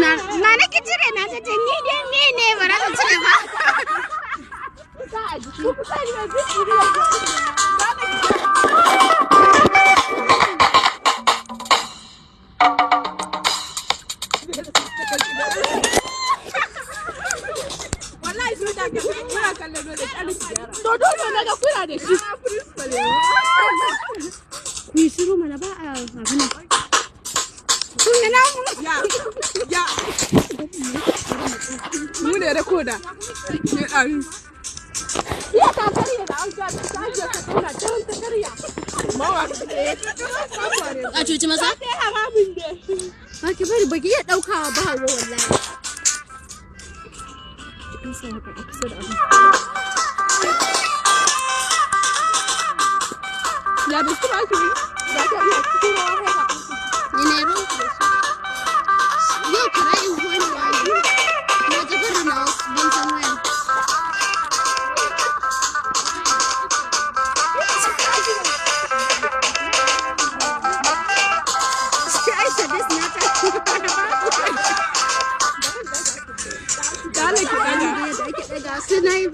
Na nake cire na ta ce ni dai ne ba za ta cire ba. Wallahi su da kuna kallon da ƙarfi. Dodo na ga kuna da shi. Ni shiru mana ba a abin nan. Ya. Mu ne rekoda. Ne ɗari. Ya ta karya da an ga ta je ka tona ta karya. Mawa. A cuci masa? Sai haramin ne. Ba ki bari baki iya ɗaukawa ba hawa wallahi. Ya da kuma ake yi. Ya ta iya cikin rawa haka. Ni ne ruwan ku da shi. Yau kara in ko ni waye. Na jefar da na ban san waya. Aisha das na ta. Dale ki daga. Da ake daga su na yi